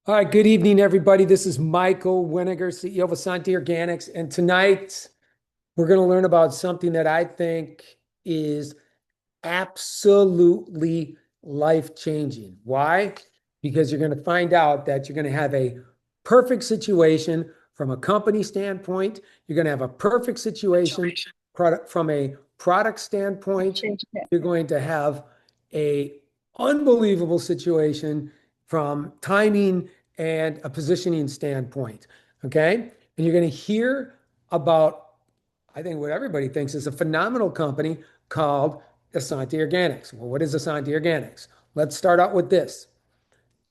All right, good evening, everybody. This is Michael Winiger, CEO of Asante Organics. And tonight we're going to learn about something that I think is absolutely life-changing. Why? Because you're going to find out that you're going to have a perfect situation from a company standpoint. You're going to have a perfect situation from a product standpoint. You're going to have a unbelievable situation from timing and a positioning standpoint. Okay. And you're going to hear about, I think, what everybody thinks is a phenomenal company called Asante Organics. Well, what is Asante Organics? Let's start out with this.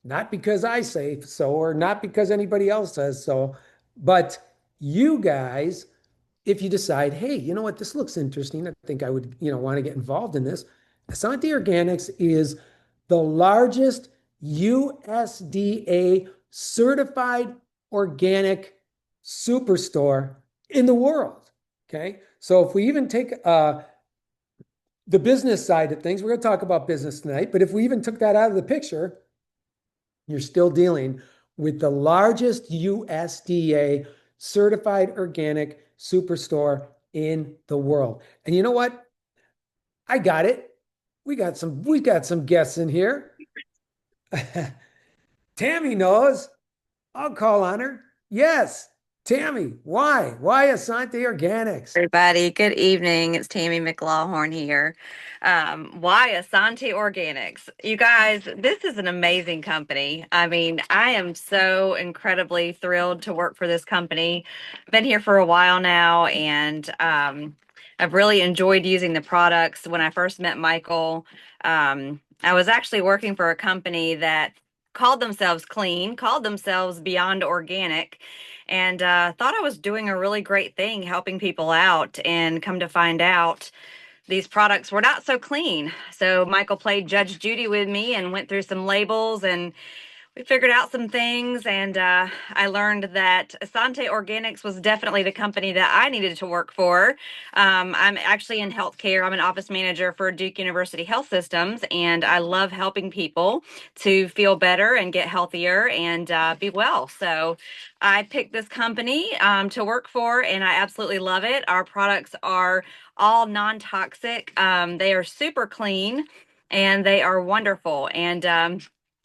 Not because I say so or not because anybody else says so, but you guys, if you decide, hey, you know what, this looks interesting, I think I would, want to get involved in this. Asante Organics is the largest USDA certified organic superstore in the world. Okay. So if we even take the business side of things, we're going to talk about business tonight, but if we even took that out of the picture, you're still dealing with the largest USDA certified organic superstore in the world. And you know what? I got it. We got some guests in here. Tammy knows. I'll call on her. Yes. Tammy, why? Why Asante Organics? Everybody, good evening. It's Tammy McLawhorn here. Why Asante Organics? You guys, this is an amazing company. I mean, I am so incredibly thrilled to work for this company. Been here for a while now, and I've really enjoyed using the products. When I first met Michael, I was actually working for a company that called themselves clean, called themselves Beyond Organic, and thought I was doing a really great thing helping people out. And come to find out, these products were not so clean. So Michael played Judge Judy with me and went through some labels, and we figured out some things. And I learned that Asante Organics was definitely the company that I needed to work for. I'm actually in healthcare. I'm an office manager for Duke University Health Systems, and I love helping people to feel better and get healthier and be well. So I picked this company to work for, and I absolutely love it. Our products are all non-toxic. They are super clean, and they are wonderful. And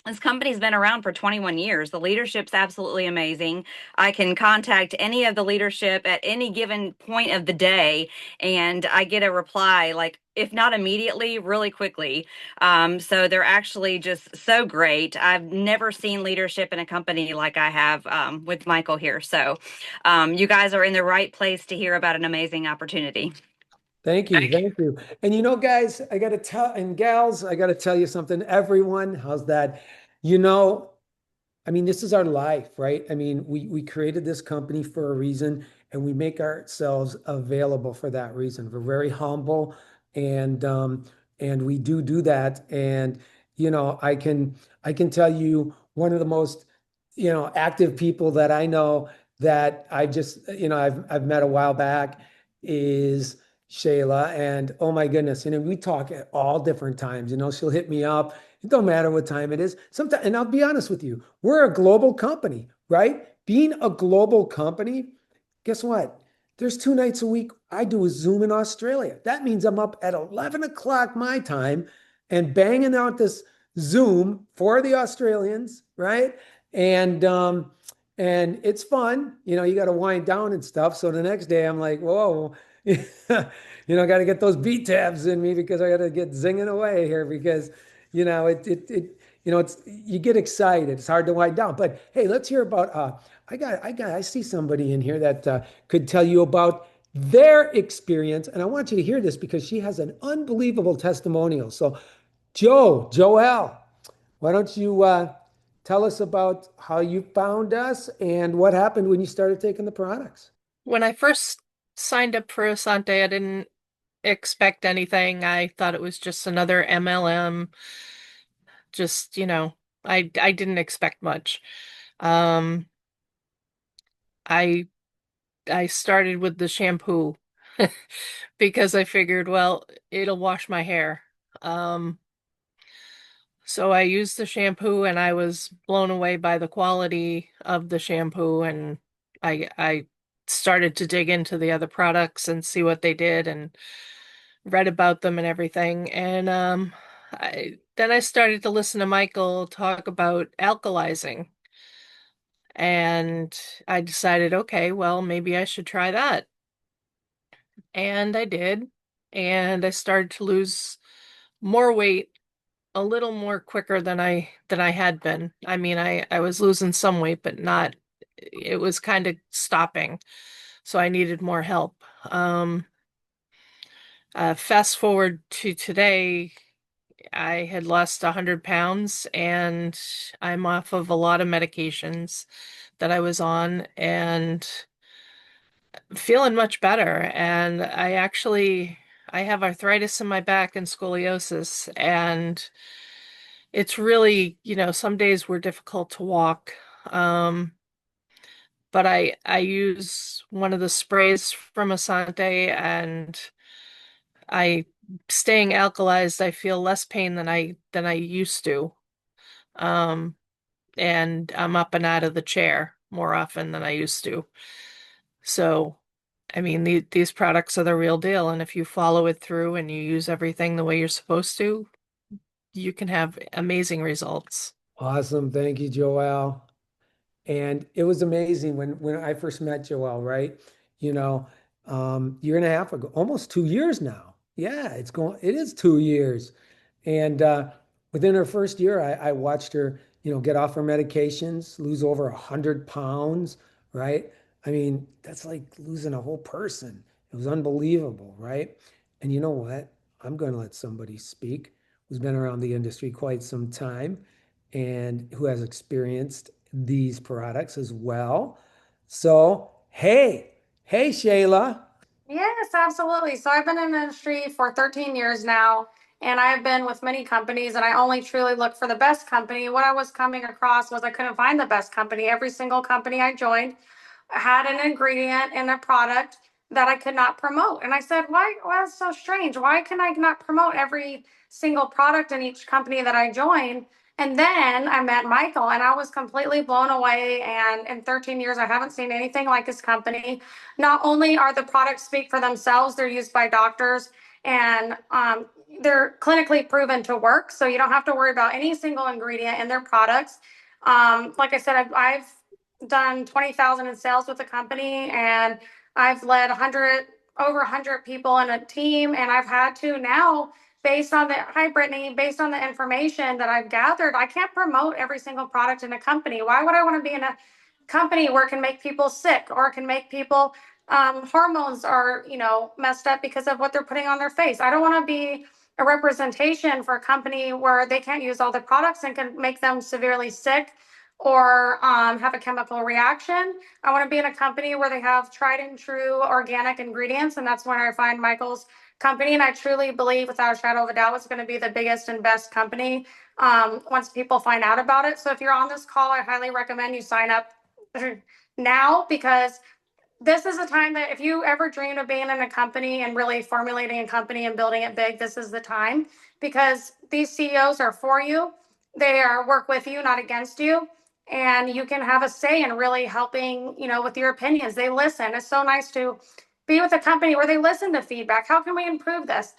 this company's been around for 21 years. The leadership's absolutely amazing. I can contact any of the leadership at any given point of the day, and I get a reply, like, if not immediately, really quickly. So they're actually just so great. I've never seen leadership in a company like I have with Michael here. So you guys are in the right place to hear about an amazing opportunity. Thank you. Thank you. And guys, I got to tell, and gals, I got to tell you something. Everyone, how's that? You know, I mean, this is our life, right? I mean, we created this company for a reason, and we make ourselves available for that reason. We're very humble, and we do that. And I can tell you one of the most active people that I know that I just I've met a while back is Shayla. And oh my goodness, we talk at all different times. She'll hit me up. It don't matter what time it is. Sometimes, and I'll be honest with you, we're a global company, right? Being a global company, guess what? There's 2 nights a week I do a Zoom in Australia. That means I'm up at 11 o'clock my time and banging out this Zoom for the Australians, right? And it's fun. You got to wind down and stuff. So the next day I'm like, whoa, got to get those beat tabs in me because I got to get zinging away here because it's you get excited. It's hard to wind down. But hey, let's hear about I see somebody in here that could tell you about their experience, and I want you to hear this because she has an unbelievable testimonial. So, Joelle, why don't you tell us about how you found us and what happened when you started taking the products? When I first signed up for Asante, I didn't expect anything. I thought it was just another MLM. Just, I didn't expect much. Um, I I started with the shampoo because I figured, well, it'll wash my hair. Um, So I used the shampoo and I was blown away by the quality of the shampoo, and I started to dig into the other products and see what they did and read about them and everything. And I started to listen to Michael talk about alkalizing, and I decided, okay, well, maybe I should try that. And I did, and I started to lose more weight a little more quicker than I had been. I mean, I was losing some weight, but not, it was kind of stopping. So I needed more help. Fast forward to today, I had lost 100 pounds and I'm off of a lot of medications that I was on and feeling much better. And I have arthritis in my back and scoliosis, and it's really, some days were difficult to walk. Um, but I use one of the sprays from Asante, and I staying alkalized, I feel less pain than I used to. Um, and I'm up and out of the chair more often than I used to. So, I mean, these products are the real deal, and if you follow it through and you use everything the way you're supposed to, you can have amazing results. Awesome. Thank you, Joelle. And it was amazing when I first met Joelle, right? You know, year and a half ago, almost 2 years now. Yeah, it is 2 years. And within her first year, I watched her, get off her medications, lose over 100 pounds, right? I mean, that's like losing a whole person. It was unbelievable, right? And you know what? I'm going to let somebody speak who's been around the industry quite some time and who has experienced these products as well. So, hey, Shayla. Yes, absolutely. So I've been in the industry for 13 years now, and I've been with many companies, and I only truly look for the best company. What I was coming across was I couldn't find the best company. Every single company I joined had an ingredient in a product that I could not promote. And I said, why is so strange? Why can I not promote every single product in each company that I join? And then I met Michael and I was completely blown away. And in 13 years, I haven't seen anything like his company. Not only are the products speak for themselves, they're used by doctors and they're clinically proven to work. So you don't have to worry about any single ingredient in their products. Like I said, I've done 20,000 in sales with the company, and I've led 100 over 100 people in a team, and I've had to now, based on the hi Brittany, based on the information that I've gathered, I can't promote every single product in a company. Why would I want to be in a company where it can make people sick or it can make people hormones are messed up because of what they're putting on their face? I don't want to be a representation for a company where they can't use all the products and can make them severely sick or have a chemical reaction. I want to be in a company where they have tried and true organic ingredients, and that's where I find Michael's company. And I truly believe, without a shadow of a doubt, it's going to be the biggest and best company once people find out about it. So if you're on this call, I highly recommend you sign up now, because this is a time that if you ever dreamed of being in a company and really formulating a company and building it big, this is the time, because these CEOs are for you. They are work with you, not against you. And you can have a say in really helping, with your opinions. They listen. It's so nice to be with a company where they listen to feedback. How can we improve this?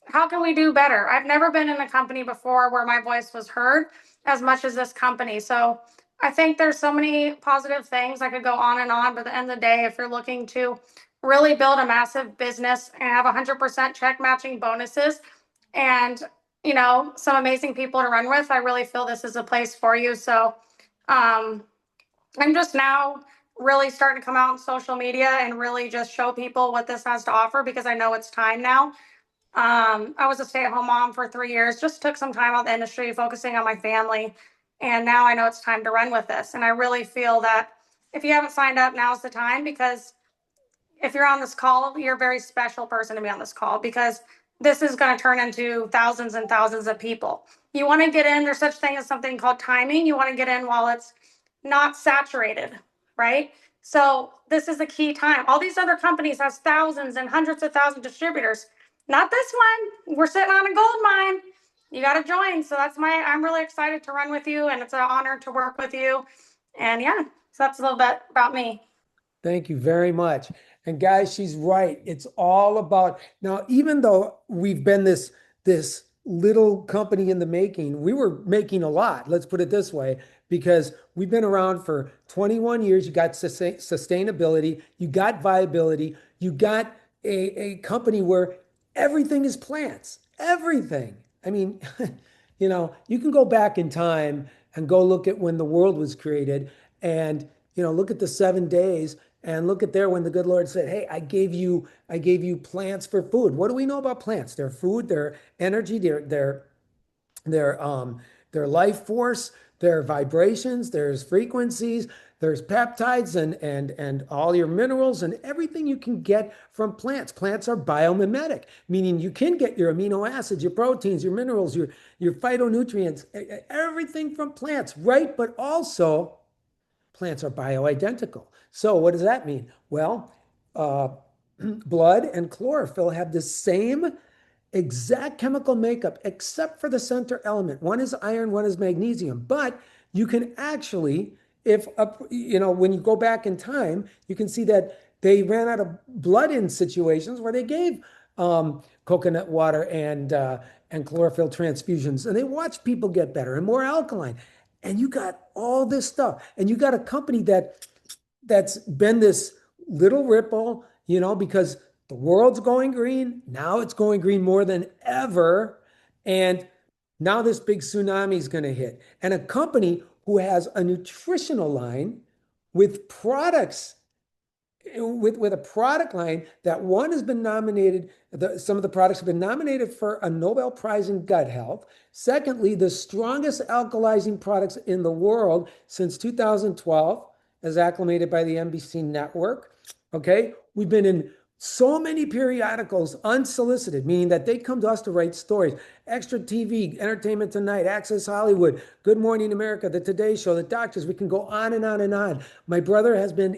How can we do better? I've never been in a company before where my voice was heard as much as this company. So I think there's so many positive things. I could go on and on, but at the end of the day, if you're looking to really build a massive business and have 100% check matching bonuses and, some amazing people to run with, I really feel this is a place for you. So um, I'm just now really starting to come out on social media and really just show people what this has to offer, because I know it's time now. I was a stay-at-home mom for 3 years, just took some time out of the industry, focusing on my family. And now I know it's time to run with this. And I really feel that if you haven't signed up, now's the time, because if you're on this call, you're a very special person to be on this call, because this is going to turn into thousands and thousands of people. You want to get in, there's such thing as something called timing. You want to get in while it's not saturated, right? So this is a key time. All these other companies has thousands and hundreds of thousands of distributors. Not this one. We're sitting on a gold mine. you got to join. So I'm really excited to run with you, and it's an honor to work with you. And yeah, so that's a little bit about me. Thank you very much. And guys, she's right. It's all about now, even though we've been this little company in the making, we were making a lot, let's put it this way, because we've been around for 21 years. You got sustainability, you got viability, you got a company where everything is plants, everything. I mean, you can go back in time and go look at when the world was created and look at the 7 days and look at there when the good Lord said, "Hey, I gave you plants for food." What do we know about plants? They're food, they're energy, their life force, their vibrations, there's frequencies, there's peptides and all your minerals and everything you can get from plants. Plants are biomimetic, meaning you can get your amino acids, your proteins, your minerals, your phytonutrients, everything from plants, right? But also plants are bioidentical. So what does that mean? Well, blood and chlorophyll have the same exact chemical makeup, except for the center element. One is iron, one is magnesium. But you can actually, when you go back in time, you can see that they ran out of blood in situations where they gave coconut water and chlorophyll transfusions, and they watched people get better and more alkaline. And you got all this stuff, and you got a company that's been this little ripple, because the world's going green. Now it's going green more than ever. And now this big tsunami is going to hit. And a company who has a nutritional line with products, with a product line that one has been nominated, some of the products have been nominated for a Nobel Prize in gut health. Secondly, the strongest alkalizing products in the world since 2012, as acclimated by the NBC network. Okay, we've been in so many periodicals unsolicited, meaning that they come to us to write stories. Extra TV, Entertainment Tonight, Access Hollywood, Good Morning America, The Today Show, The Doctors. We can go on and on and on. My brother has been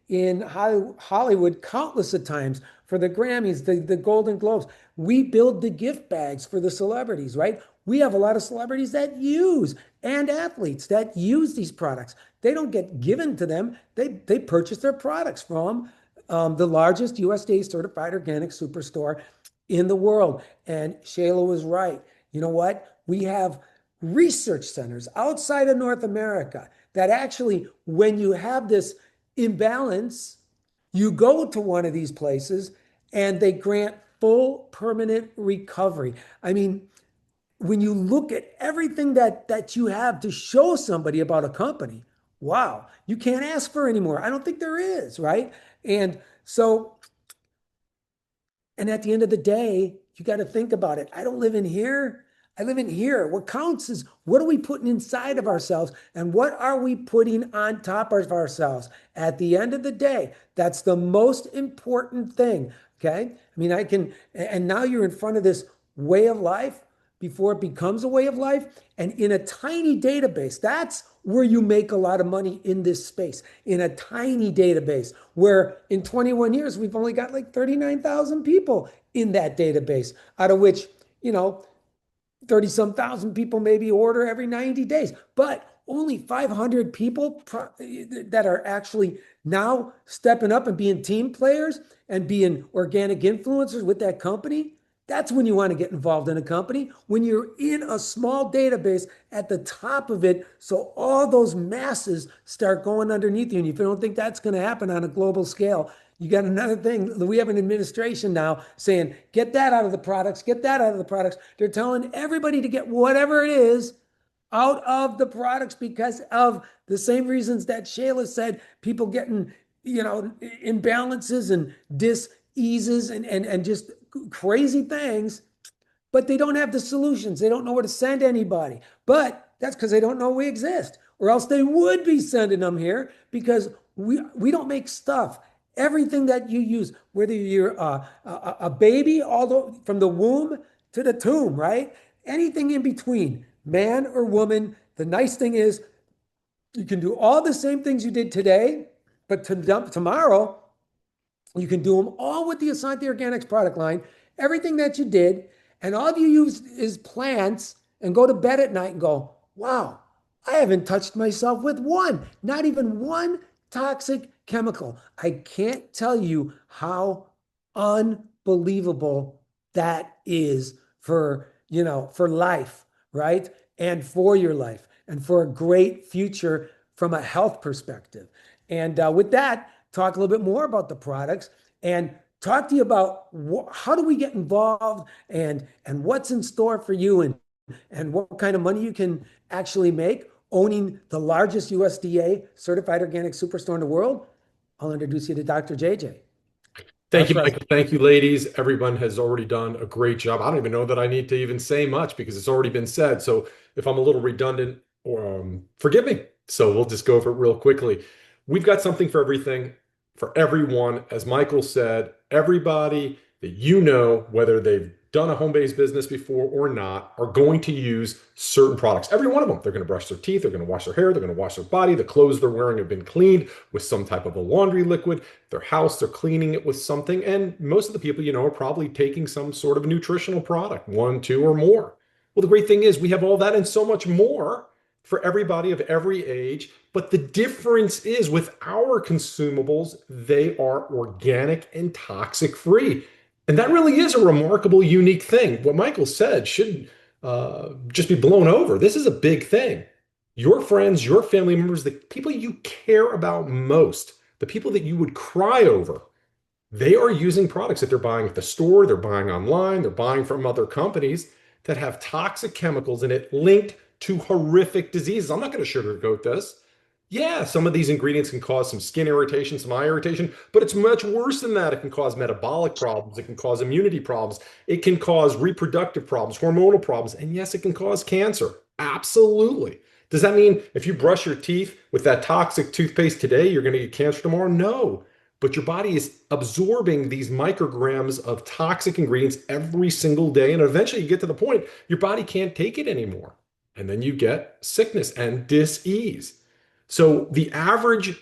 in Hollywood countless of times for the Grammys, the Golden Globes. We build the gift bags for the celebrities, right? We have a lot of celebrities that use and athletes that use these products. They don't get given to them. They purchase their products from the largest USDA certified organic superstore in the world. And Shayla was right. You know what? We have research centers outside of North America that actually, when you have this imbalance, you go to one of these places and they grant full permanent recovery. I mean, when you look at everything that you have to show somebody about a company, wow, you can't ask for any more. I don't think there is, right? And so, and at the end of the day, you got to think about it. I don't live in here. I live in here. What counts is what are we putting inside of ourselves and what are we putting on top of ourselves? At the end of the day, that's the most important thing. Okay. I mean, and now you're in front of this way of life before it becomes a way of life. And in a tiny database, that's where you make a lot of money in this space, in a tiny database, where in 21 years, we've only got like 39,000 people in that database, out of which, 30 some thousand people maybe order every 90 days, but only 500 people that are actually now stepping up and being team players and being organic influencers with that company. That's when you want to get involved in a company, when you're in a small database at the top of it, so all those masses start going underneath you. And if you don't think that's going to happen on a global scale, you got another thing. We have an administration now saying, get that out of the products, get that out of the products. They're telling everybody to get whatever it is out of the products because of the same reasons that Shayla said, people getting, imbalances and dis-eases and just crazy things, but they don't have the solutions. They don't know where to send anybody. But that's because they don't know we exist, or else they would be sending them here because we don't make stuff. Everything that you use, whether you're a baby, from the womb to the tomb, right? Anything in between, man or woman, the nice thing is you can do all the same things you did today, but tomorrow, you can do them all with the Asante Organics product line, everything that you did, And all you use is plants and go to bed at night and go, wow, I haven't touched myself with one, not even one toxic chemical. I can't tell you how unbelievable that is for, for life, right? And for your life and for a great future from a health perspective. And with that, talk a little bit more about the products and talk to you about how do we get involved and what's in store for you and what kind of money you can actually make owning the largest USDA certified organic superstore in the world. I'll introduce you to Dr. JJ. Thank you, Michael. Thank you, ladies. Everyone has already done a great job. I don't even know that I need to even say much because it's already been said. So if I'm a little redundant, forgive me. So we'll just go over it real quickly. We've got something for everything, for everyone. As Michael said, everybody that you know, whether they've done a home-based business before or not, are going to use certain products. Every one of them. They're going to brush their teeth, they're going to wash their hair, they're going to wash their body. The clothes they're wearing have been cleaned with some type of a laundry liquid. Their house, they're cleaning it with something. And most of the people you know are probably taking some sort of nutritional product, 1, 2, or more. Well, the great thing is we have all that and so much more for everybody of every age. But the difference is with our consumables, they are organic and toxic free. And that really is a remarkable, unique thing. What Michael said should just be blown over. This is a big thing. Your friends, your family members, the people you care about most, the people that you would cry over, they are using products that they're buying at the store, they're buying online, they're buying from other companies that have toxic chemicals in it linked to horrific diseases. I'm not going to sugarcoat this. Yeah, some of these ingredients can cause some skin irritation, some eye irritation, but it's much worse than that. It can cause metabolic problems. It can cause immunity problems. It can cause reproductive problems, hormonal problems, and yes, it can cause cancer. Absolutely. Does that mean if you brush your teeth with that toxic toothpaste today, you're going to get cancer tomorrow? No. But your body is absorbing these micrograms of toxic ingredients every single day, and eventually you get to the point your body can't take it anymore. And then you get sickness and dis-ease. So the average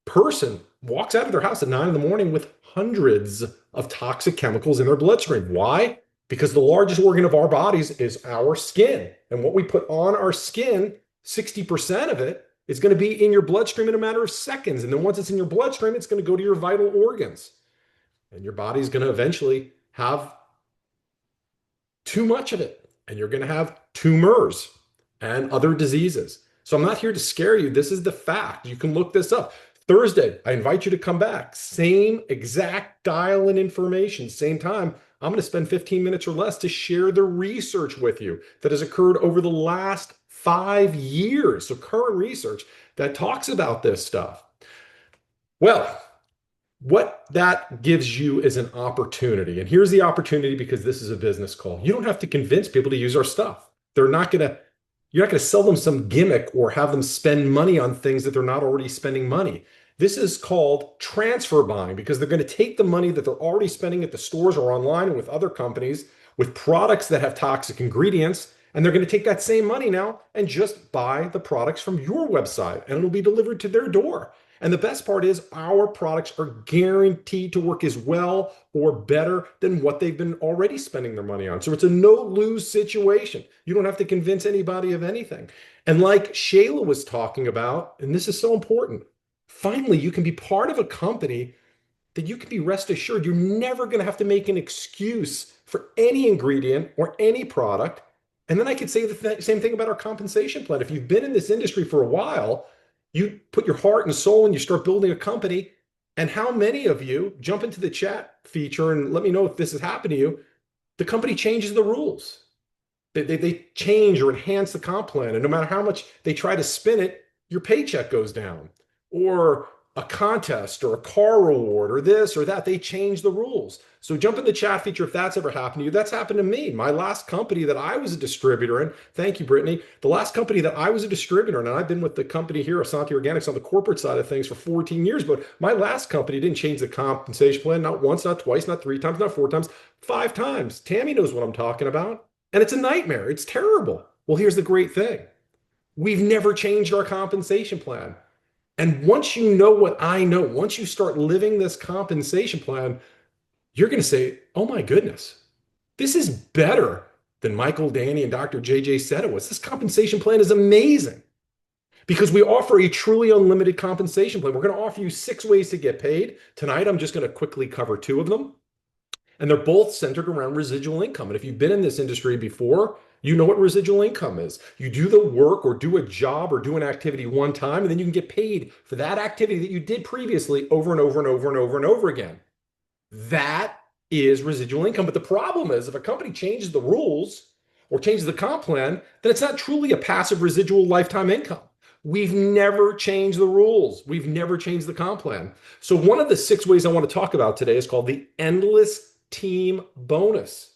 person walks out of their house at 9 in the morning with hundreds of toxic chemicals in their bloodstream. Why? Because the largest organ of our bodies is our skin. And what we put on our skin, 60% of it is going to be in your bloodstream in a matter of seconds. And then once it's in your bloodstream, it's going to go to your vital organs. And your body's going to eventually have too much of it. And you're going to have tumors and other diseases. So I'm not here to scare you. This is the fact. You can look this up. Thursday, I invite you to come back. Same exact dial-in information, same time. I'm going to spend 15 minutes or less to share the research with you that has occurred over the last 5 years. So current research that talks about this stuff. Well, what that gives you is an opportunity. And here's the opportunity because this is a business call. You don't have to convince people to use our stuff. You're not going to sell them some gimmick or have them spend money on things that they're not already spending money. This is called transfer buying because they're going to take the money that they're already spending at the stores or online and with other companies with products that have toxic ingredients, and they're going to take that same money now and just buy the products from your website, and it'll be delivered to their door. And the best part is our products are guaranteed to work as well or better than what they've been already spending their money on. So it's a no-lose situation. You don't have to convince anybody of anything. And like Shayla was talking about, and this is so important, finally, you can be part of a company that you can be rest assured you're never going to have to make an excuse for any ingredient or any product. And then I could say the same thing about our compensation plan. If you've been in this industry for a while, you put your heart and soul and you start building a company. And how many of you jump into the chat feature and let me know if this has happened to you? The company changes the rules. They change or enhance the comp plan. And no matter how much they try to spin it, your paycheck goes down. Or a contest or a car reward or this or that, they change the rules. So jump in the chat feature if that's ever happened to you. That's happened to me. My last company that I was a distributor in, thank you, Brittany, the last company that I was a distributor in, and I've been with the company here, Asante Organics, on the corporate side of things for 14 years, but my last company didn't change the compensation plan, not once, not twice, not 3 times, not 4 times, 5 times. Tammy knows what I'm talking about. And it's a nightmare. It's terrible. Well, here's the great thing. We've never changed our compensation plan. And once you know what I know, once you start living this compensation plan, you're going to say, oh my goodness, This is better than Michael, Danny, and Dr. JJ said it was. This compensation plan is amazing because we offer a truly unlimited compensation plan. We're going to offer you 6 ways to get paid. Tonight, I'm just going to quickly cover 2 of them. And they're both centered around residual income. And if you've been in this industry before, you know what residual income is. You do the work or do a job or do an activity one time, and then you can get paid for that activity that you did previously over and over and over and over and over again. That is residual income. But the problem is if a company changes the rules or changes the comp plan, then it's not truly a passive residual lifetime income. We've never changed the rules. We've never changed the comp plan. So one of the 6 ways I want to talk about today is called the endless team bonus.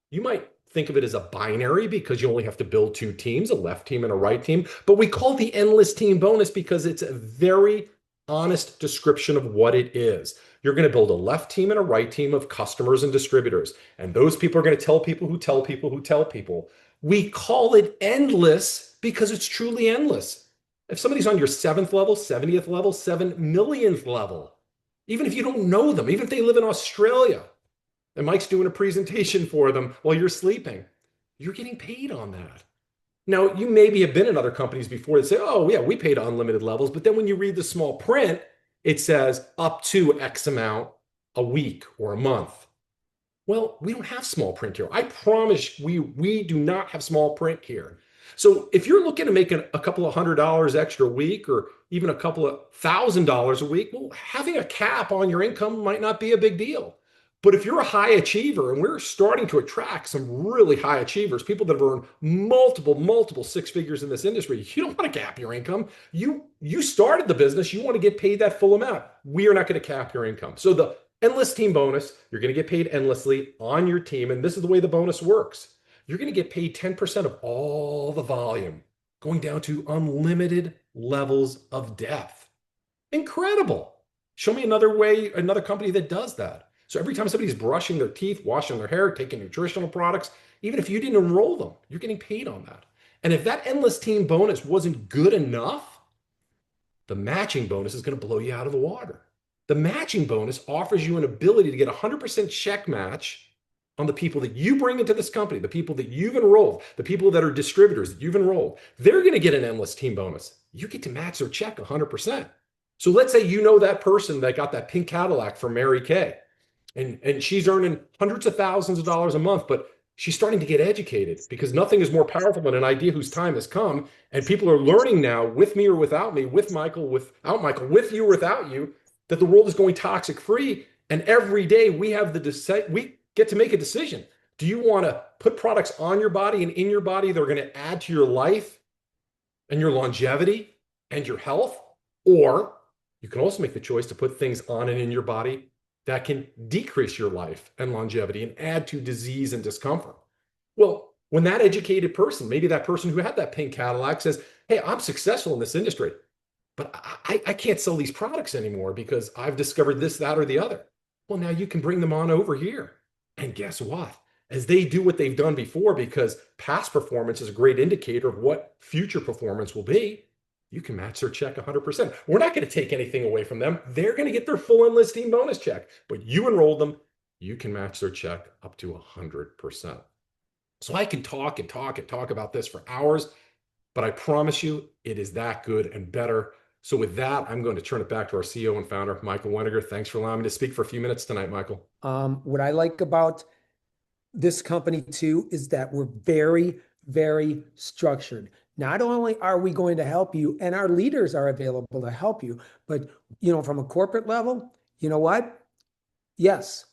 You might think of it as a binary because you only have to build 2 teams, a left team and a right team. But we call it the endless team bonus because it's a very honest description of what it is. You're going to build a left team and a right team of customers and distributors. And those people are going to tell people who tell people who tell people. We call it endless because it's truly endless. If somebody's on your 7th level, 70th level, 7 millionth level, even if you don't know them, even if they live in Australia, and Mike's doing a presentation for them while you're sleeping, you're getting paid on that. Now, you maybe have been in other companies before that say, oh, yeah, we paid unlimited levels. But then when you read the small print, it says up to X amount a week or a month. Well, we don't have small print here. I promise we do not have small print here. So if you're looking to make a couple of $100 extra a week or even a couple of $1,000 a week, well, having a cap on your income might not be a big deal. But if you're a high achiever, and we're starting to attract some really high achievers, people that have earned multiple 6 figures in this industry, you don't want to cap your income. You started the business, you want to get paid that full amount. We are not going to cap your income. So the endless team bonus, you're going to get paid endlessly on your team. And this is the way the bonus works. You're going to get paid 10% of all the volume, going down to unlimited levels of depth. Incredible. Show me another way, another company that does that. So every time somebody's brushing their teeth, washing their hair, taking nutritional products, even if you didn't enroll them, you're getting paid on that. And if that endless team bonus wasn't good enough, the matching bonus is going to blow you out of the water. The matching bonus offers you an ability to get 100% check match on the people that you bring into this company, the people that you've enrolled, the people that are distributors that you've enrolled. They're going to get an endless team bonus. You get to match their check 100%. So let's say you know that person that got that pink Cadillac from Mary Kay, and she's earning hundreds of thousands of dollars a month, but she's starting to get educated because nothing is more powerful than an idea whose time has come. And people are learning now, with me or without me, with Michael, without Michael, with you or without you, that the world is going toxic free. And every day we have we get to make a decision. Do you want to put products on your body and in your body that are going to add to your life and your longevity and your health? Or you can also make the choice to put things on and in your body that can decrease your life and longevity and add to disease and discomfort. Well, when that educated person, maybe that person who had that pink Cadillac says, hey, I'm successful in this industry, but I can't sell these products anymore because I've discovered this, that, or the other. Well, now you can bring them on over here. And guess what? As they do what they've done before, because past performance is a great indicator of what future performance will be, you can match their check 100%. We're not going to take anything away from them. They're going to get their full endless team bonus check, but you enrolled them, you can match their check up to 100%. So I can talk and talk and talk about this for hours, but I promise you it is that good and better. So with that, I'm going to turn it back to our CEO and founder, Michael Weniger. Thanks for allowing me to speak for a few minutes tonight, Michael. What I like about this company too is that we're very, very structured. Not only are we going to help you, and our leaders are available to help you, but from a corporate level, you know what? Yes,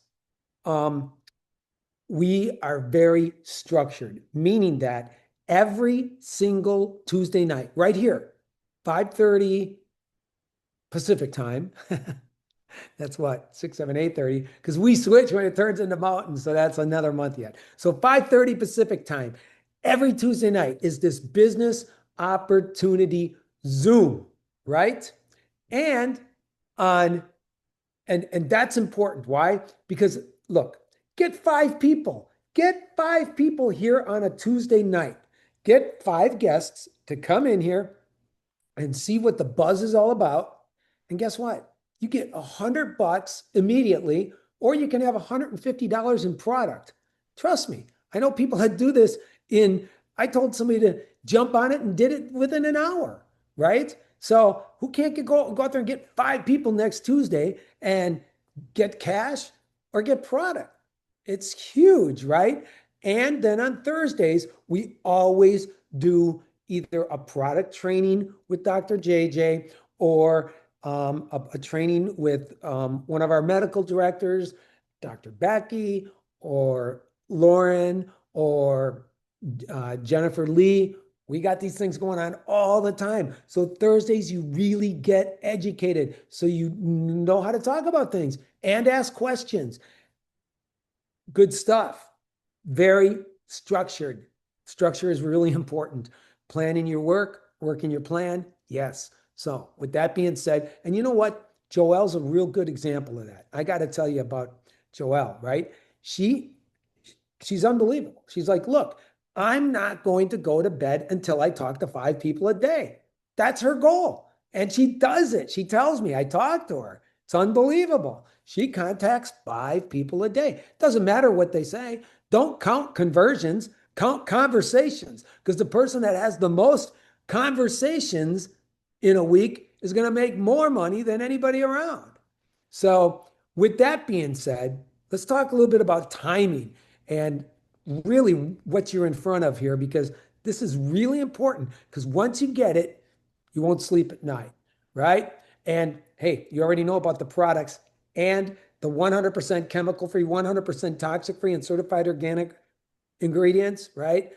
we are very structured, meaning that every single Tuesday night, right here, 5:30 Pacific time. That's what, 6, 7, 8:30, because we switch when it turns into mountain. So that's another month yet. So 5:30 Pacific time, every Tuesday night is this business opportunity Zoom, right? And that's important. Why? Because look, get 5 people here on a Tuesday night. Get 5 guests to come in here and see what the buzz is all about. And guess what? You get $100 immediately, or you can have $150 in product. Trust me. I know people that do this I told somebody to jump on it and did it within an hour, right? So who can't go out there and get 5 people next Tuesday and get cash or get product? It's huge, right? And then on Thursdays, we always do either a product training with Dr. JJ or a training with one of our medical directors, Dr. Becky or Lauren or Jennifer Lee. We got these things going on all the time. So Thursdays, you really get educated so you know how to talk about things and ask questions. Good stuff. Very structured. Structure is really important. Planning your work, working your plan. Yes. So with that being said, and you know what? Joelle's a real good example of that. I got to tell you about Joelle, right? She's unbelievable. She's like, look, I'm not going to go to bed until I talk to 5 people a day. That's her goal. And she does it. She tells me, I talk to her. It's unbelievable. She contacts 5 people a day. Doesn't matter what they say. Don't count conversions, count conversations. Because the person that has the most conversations in a week is going to make more money than anybody around. So, with that being said, let's talk a little bit about timing and really what you're in front of here, because this is really important. Because once you get it, you won't sleep at night, right? And hey, you already know about the products and the 100% chemical free, 100% toxic free, and certified organic ingredients, right?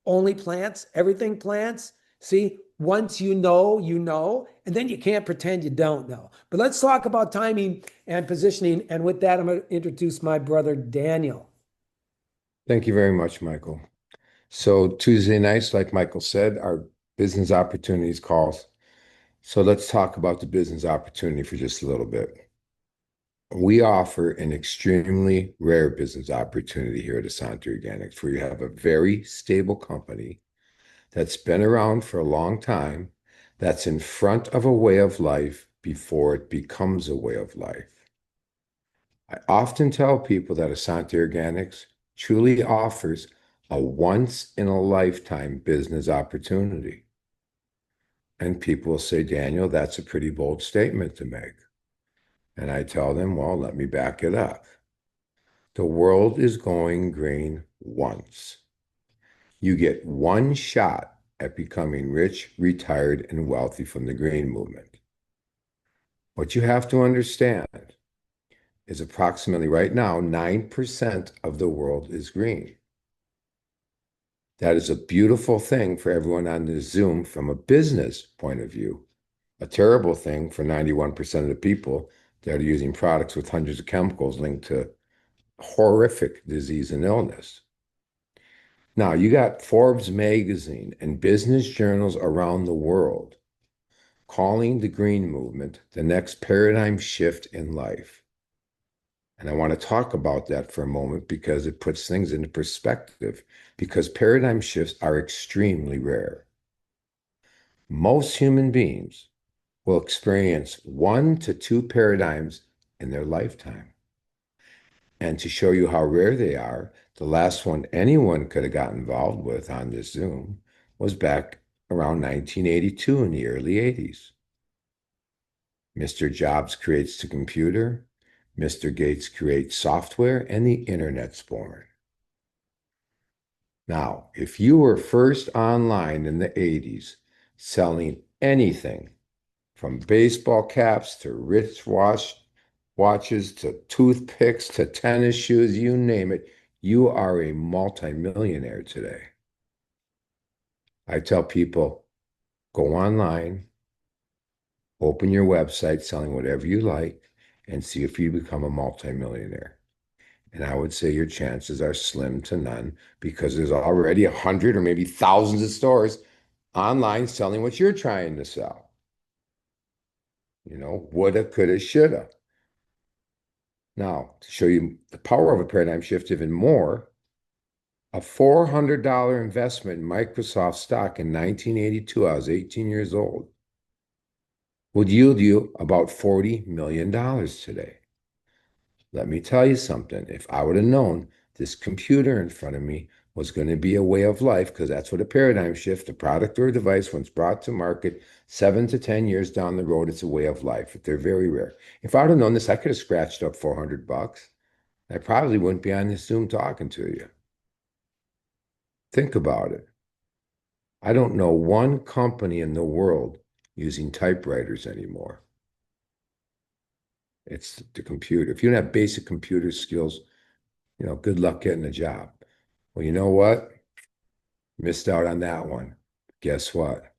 Only plants, everything plants. See, once you know, and then you can't pretend you don't know. But let's talk about timing and positioning. And with that, I'm going to introduce my brother, Daniel. Thank you very much, Michael. So Tuesday nights, like Michael said, are business opportunities calls. So let's talk about the business opportunity for just a little bit. We offer an extremely rare business opportunity here at Asante Organics, where you have a very stable company that's been around for a long time, that's in front of a way of life before it becomes a way of life. I often tell people that Asante Organics truly offers a once-in-a-lifetime business opportunity. And people will say, Daniel, that's a pretty bold statement to make. And I tell them, well, let me back it up. The world is going green once. You get one shot at becoming rich, retired, and wealthy from the green movement. What you have to understand is approximately right now, 9% of the world is green. That is a beautiful thing for everyone on this Zoom from a business point of view. A terrible thing for 91% of the people that are using products with hundreds of chemicals linked to horrific disease and illness. Now, you got Forbes magazine and business journals around the world calling the green movement the next paradigm shift in life. And I want to talk about that for a moment because it puts things into perspective, because paradigm shifts are extremely rare. Most human beings will experience 1 to 2 paradigms in their lifetime. And to show you how rare they are, the last one anyone could have got involved with on this Zoom was back around 1982 in the early 80s. Mr. Jobs creates the computer, Mr. Gates creates software, and the internet's born. Now, if you were first online in the 80s selling anything from baseball caps to watches to toothpicks to tennis shoes, you name it, you are a multimillionaire today. I tell people, go online, open your website selling whatever you like, and see if you become a multimillionaire. And I would say your chances are slim to none because there's already 100 or maybe thousands of stores online selling what you're trying to sell. You know, woulda, coulda, shoulda. Now, to show you the power of a paradigm shift even more, a $400 investment in Microsoft stock in 1982, I was 18 years old, would yield you about $40 million today. Let me tell you something. If I would have known this computer in front of me was going to be a way of life, because that's what a paradigm shift, a product or a device, once brought to market 7 to 10 years down the road, it's a way of life. They're very rare. If I would have known this, I could have scratched up $400. I probably wouldn't be on this Zoom talking to you. Think about it. I don't know one company in the world using typewriters anymore. It's the computer. If you don't have basic computer skills, good luck getting a job. Well, you know what? Missed out on that one. Guess what?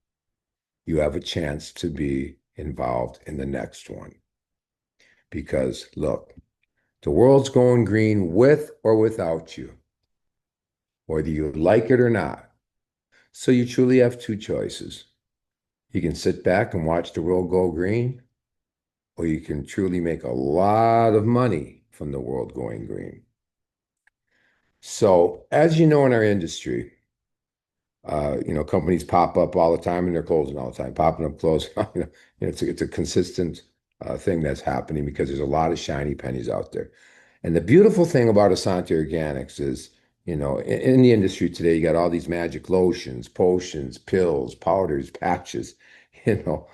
You have a chance to be involved in the next one. Because look, the world's going green with or without you, whether you like it or not. So you truly have two choices. You can sit back and watch the world go green, or you can truly make a lot of money from the world going green. So, as you know, in our industry, companies pop up all the time and they're closing all the time, popping up, closing. It's a consistent thing that's happening because there's a lot of shiny pennies out there. And the beautiful thing about Asante Organics is, in the industry today, you got all these magic lotions, potions, pills, powders, patches, where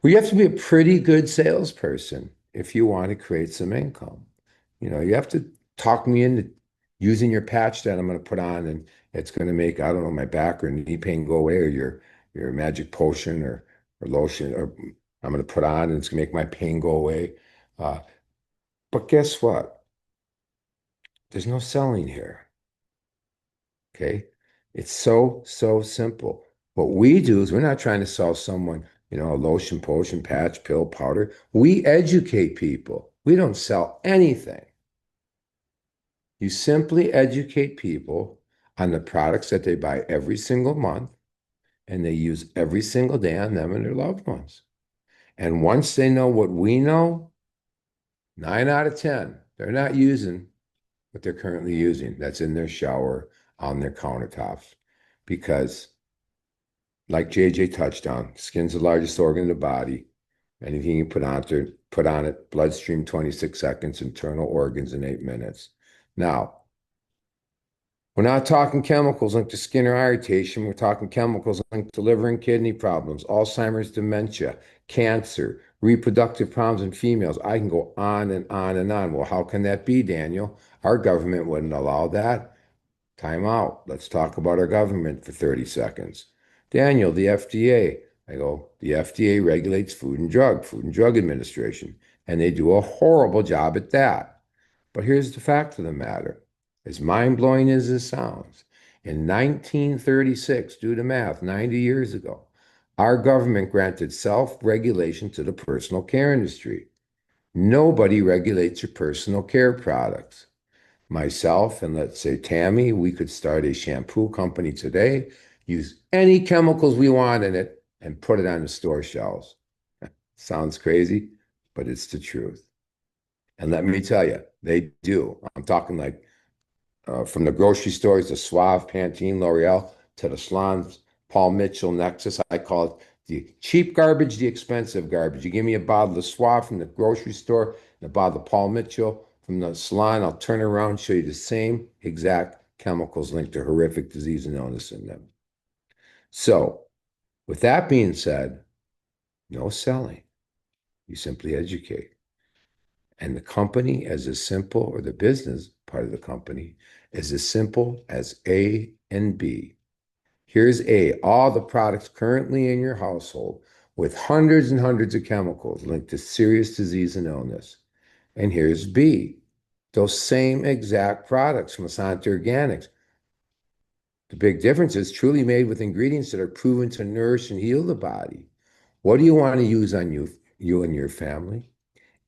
you have to be a pretty good salesperson if you want to create some income. You have to talk me into using your patch that I'm going to put on, and it's going to make, I don't know, my back or knee pain go away, or your magic potion or lotion, or I'm going to put on and it's going to make my pain go away. But guess what? There's no selling here. Okay? It's so simple. What we do is we're not trying to sell someone, a lotion, potion, patch, pill, powder. We educate people. We don't sell anything. You simply educate people on the products that they buy every single month and they use every single day on them and their loved ones. And once they know what we know, 9 out of 10, they're not using what they're currently using. That's in their shower, on their countertops. Because, like JJ touched on, skin's the largest organ in the body. Anything you put on it, bloodstream 26 seconds, internal organs in 8 minutes. Now, we're not talking chemicals linked to skin or eye irritation. We're talking chemicals linked to liver and kidney problems, Alzheimer's, dementia, cancer, reproductive problems in females. I can go on and on and on. Well, how can that be, Daniel? Our government wouldn't allow that. Time out. Let's talk about our government for 30 seconds. Daniel, the FDA. I go, the FDA regulates Food and Drug Administration, and they do a horrible job at that. But here's the fact of the matter. As mind-blowing as this sounds, in 1936, do the math, 90 years ago, our government granted self-regulation to the personal care industry. Nobody regulates your personal care products. Myself and let's say Tammy, we could start a shampoo company today, use any chemicals we want in it, and put it on the store shelves. Sounds crazy, but it's the truth. And let me tell you, they do. I'm talking like from the grocery stores, the Suave, Pantene, L'Oreal, to the salons, Paul Mitchell, Nexus. I call it the cheap garbage, the expensive garbage. You give me a bottle of Suave from the grocery store and a bottle of Paul Mitchell from the salon, I'll turn around and show you the same exact chemicals linked to horrific disease and illness in them. So, with that being said, no selling. You simply educate. And the company is as simple, or the business part of the company is as simple as A and B. Here's A, all the products currently in your household with hundreds and hundreds of chemicals linked to serious disease and illness. And here's B, those same exact products from Asante Organics. The big difference is truly made with ingredients that are proven to nourish and heal the body. What do you want to use on you and your family?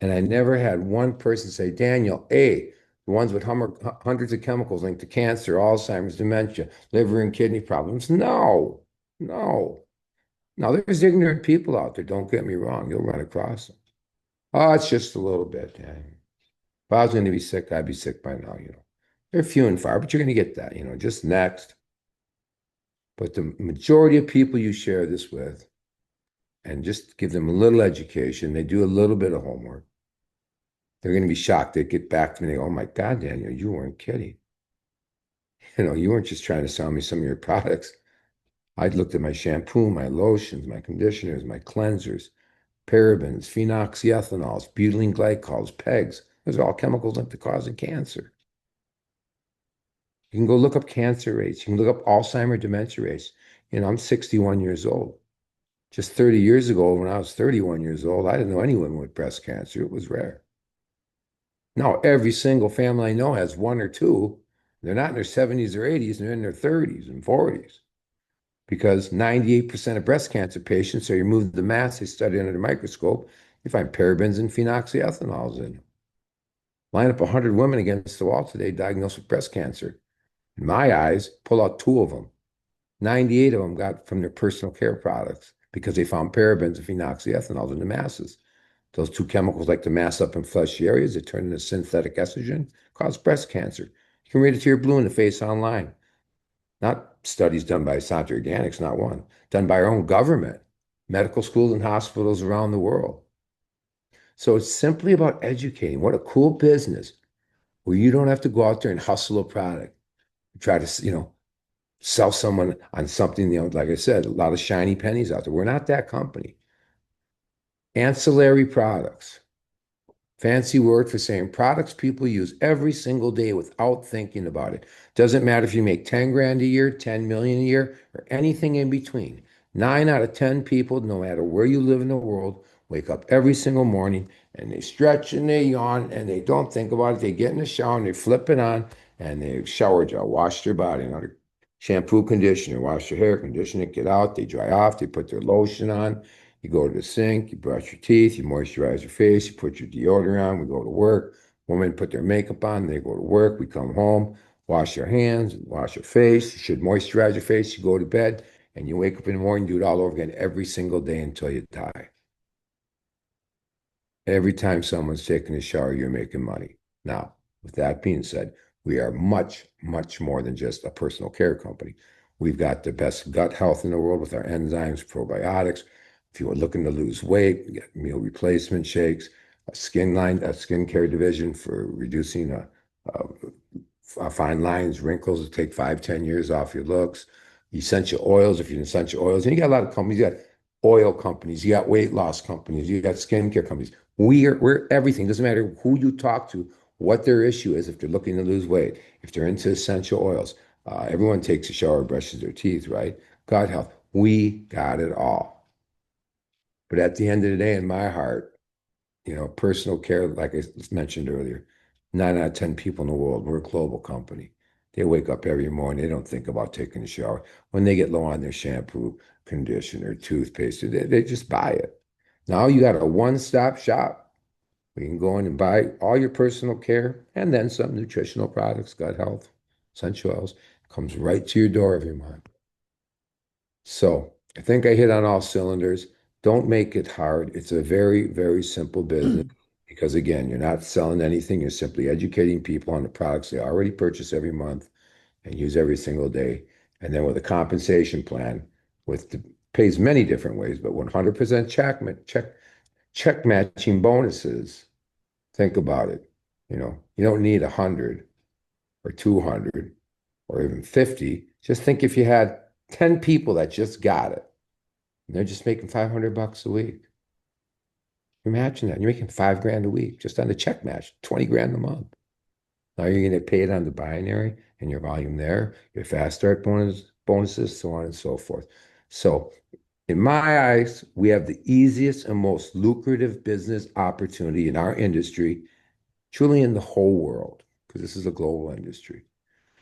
And I never had one person say, Daniel, A, the ones with hundreds of chemicals linked to cancer, Alzheimer's, dementia, liver and kidney problems. No. Now, there's ignorant people out there. Don't get me wrong. You'll run across them. Oh, it's just a little bit, Daniel. If I was going to be sick, I'd be sick by now, They're few and far, but you're going to get that, just next. But the majority of people you share this with, and just give them a little education, they do a little bit of homework, they're going to be shocked. They get back to me and they go, oh my God, Daniel, you weren't kidding. You weren't just trying to sell me some of your products. I looked at my shampoo, my lotions, my conditioners, my cleansers, parabens, phenoxyethanols, butylene glycols, PEGs. Those are all chemicals linked to causing cancer. You can go look up cancer rates. You can look up Alzheimer dementia rates. I'm 61 years old. Just 30 years ago, when I was 31 years old, I didn't know anyone with breast cancer. It was rare. Now, every single family I know has one or two. They're not in their 70s or 80s, they're in their 30s and 40s because 98% of breast cancer patients, so you remove the mass, they study under the microscope, you find parabens and phenoxyethanols in them. Line up 100 women against the wall today diagnosed with breast cancer. In my eyes, pull out 2 of them. 98 of them got from their personal care products because they found parabens and phenoxyethanols in the masses. Those 2 chemicals like to mass up in fleshy areas. They turn into synthetic estrogen, cause breast cancer. You can read it to your blue in the face online. Not studies done by Santé Organics, not one. Done by our own government, medical schools and hospitals around the world. So it's simply about educating. What a cool business where you don't have to go out there and hustle a product. Try to, sell someone on something, like I said, a lot of shiny pennies out there. We're not that company. Ancillary products. Fancy word for saying products people use every single day without thinking about it. Doesn't matter if you make 10 grand a year, 10 million a year, or anything in between. 9 out of 10 people, no matter where you live in the world, wake up every single morning and they stretch and they yawn and they don't think about it. They get in the shower and they flip it on and they shower gel, wash their body, shampoo, conditioner, wash their hair, condition it, get out, they dry off, they put their lotion on. You go to the sink, you brush your teeth, you moisturize your face, you put your deodorant on, we go to work. Women put their makeup on, they go to work, we come home, wash your hands, wash your face. You should moisturize your face, you go to bed, and you wake up in the morning, do it all over again every single day until you die. Every time someone's taking a shower, you're making money. Now, with that being said, we are much, much more than just a personal care company. We've got the best gut health in the world with our enzymes, probiotics. If you are looking to lose weight, we got meal replacement shakes, a skincare division for reducing fine lines, wrinkles that take 5, 10 years off your looks. Essential oils, if you're in essential oils, and you got a lot of companies. You got oil companies, you got weight loss companies, you got skincare companies. We're everything. Doesn't matter who you talk to, what their issue is. If they're looking to lose weight, if they're into essential oils, everyone takes a shower, brushes their teeth, right? Gut health, we got it all. But at the end of the day, in my heart, personal care, like I mentioned earlier, 9 out of 10 people in the world, we're a global company. They wake up every morning, they don't think about taking a shower. When they get low on their shampoo, conditioner, toothpaste, they just buy it. Now you got a one-stop shop. We can go in and buy all your personal care and then some nutritional products, gut health, essential oils. Comes right to your door every month. So I think I hit on all cylinders. Don't make it hard. It's a very, very simple business because, again, you're not selling anything. You're simply educating people on the products they already purchase every month and use every single day. And then with a compensation plan, pays many different ways, but 100% check matching bonuses. Think about it. You don't need 100 or 200 or even 50. Just think if you had 10 people that just got it, and they're just making $500 a week. Imagine that. You're making 5 grand a week just on the check match, 20 grand a month. Now you're going to pay it on the binary and your volume there, your fast start bonuses, so on and so forth. So in my eyes, we have the easiest and most lucrative business opportunity in our industry, truly in the whole world, because this is a global industry.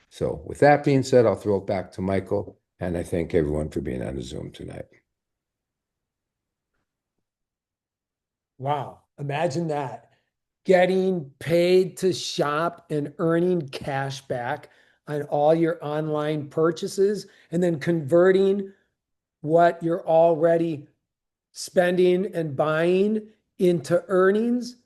So with that being said, I'll throw it back to Michael, and I thank everyone for being on the Zoom tonight. Wow. Imagine that. Getting paid to shop and earning cash back on all your online purchases and then converting what you're already spending and buying into earnings.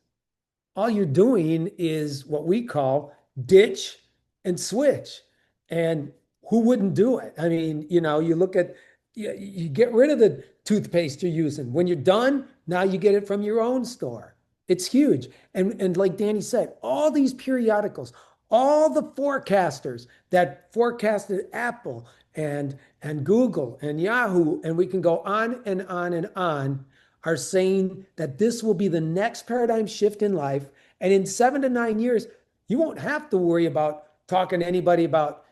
All you're doing is what we call ditch and switch. And who wouldn't do it? I mean, you look at, you get rid of the toothpaste you're using. When you're done, now you get it from your own store. It's huge. And like Danny said, all these periodicals, all the forecasters that forecasted Apple and Google and Yahoo, and we can go on and on and on, are saying that this will be the next paradigm shift in life. And in 7 to 9 years, you won't have to worry about talking to anybody about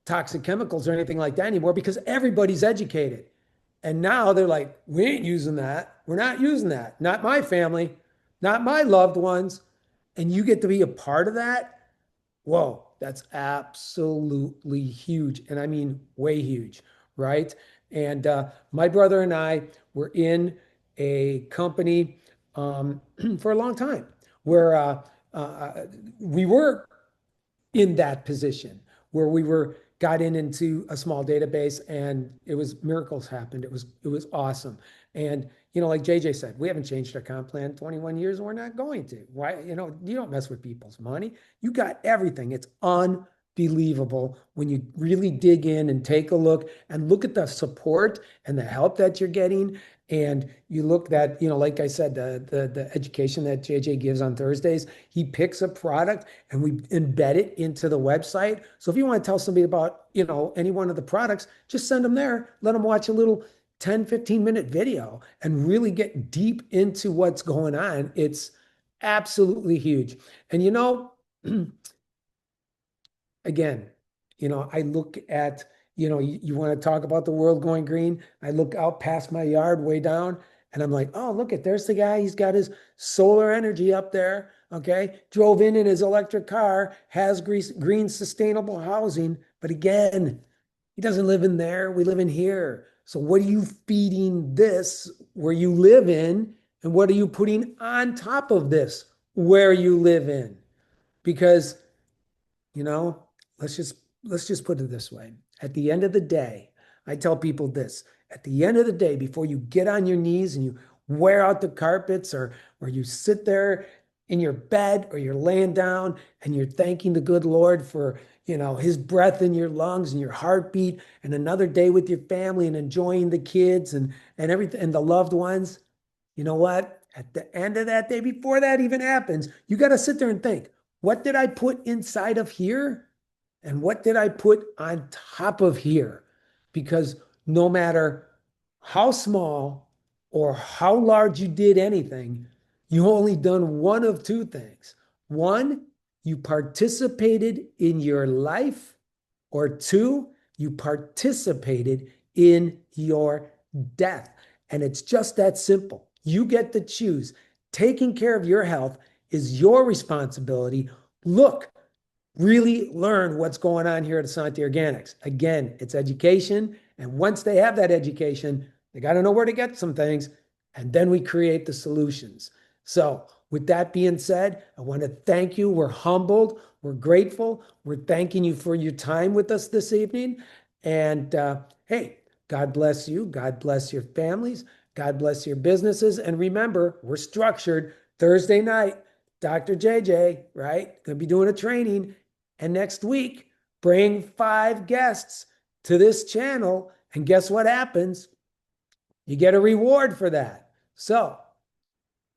toxic chemicals or anything like that anymore because everybody's educated. And now they're like, we ain't using that. We're not using that. Not my family, not my loved ones. And you get to be a part of that. Whoa, that's absolutely huge. And I mean, way huge, right? And my brother and I were in a company for a long time where we were in that position where we were got into a small database and it was miracles happened. It was awesome. And like JJ said, we haven't changed our comp plan in 21 years and we're not going to. Why? You don't mess with people's money. You got everything. It's unbelievable when you really dig in and take a look and look at the support and the help that you're getting. And you look that, like I said, the education that JJ gives on Thursdays, he picks a product and we embed it into the website. So if you want to tell somebody about, any one of the products, just send them there, let them watch a little 10, 15-minute video and really get deep into what's going on. It's absolutely huge. And, again, I look at, you want to talk about the world going green. I look out past my yard way down and I'm like, oh, there's the guy. He's got his solar energy up there. Okay. Drove in his electric car, has green sustainable housing. But again, he doesn't live in there. We live in here. So what are you feeding this where you live in? And what are you putting on top of this where you live in? Because, let's just put it this way. At the end of the day, I tell people this, at the end of the day, before you get on your knees and you wear out the carpets or you sit there in your bed or you're laying down and you're thanking the good Lord for, his breath in your lungs and your heartbeat and another day with your family and enjoying the kids and everything and the loved ones, you know what? At the end of that day, before that even happens, you got to sit there and think, what did I put inside of here? And what did I put on top of here? Because no matter how small or how large you did anything, you only done one of two things. One, you participated in your life, or two, you participated in your death. And it's just that simple. You get to choose. Taking care of your health is your responsibility. Look, really learn what's going on here at Asante Organics. Again, it's education. And once they have that education, they got to know where to get some things. And then we create the solutions. So with that being said, I want to thank you. We're humbled. We're grateful. We're thanking you for your time with us this evening. And hey, God bless you. God bless your families. God bless your businesses. And remember, we're structured Thursday night. Dr. JJ, right? Going to be doing a training. And next week, bring 5 guests to this channel. And guess what happens? You get a reward for that. So,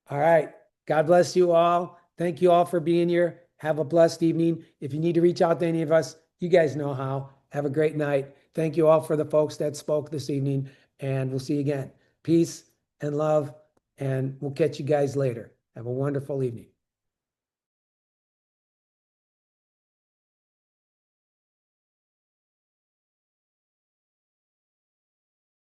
all right. God bless you all. Thank you all for being here. Have a blessed evening. If you need to reach out to any of us, you guys know how. Have a great night. Thank you all for the folks that spoke this evening. And we'll see you again. Peace and love. And we'll catch you guys later. Have a wonderful evening.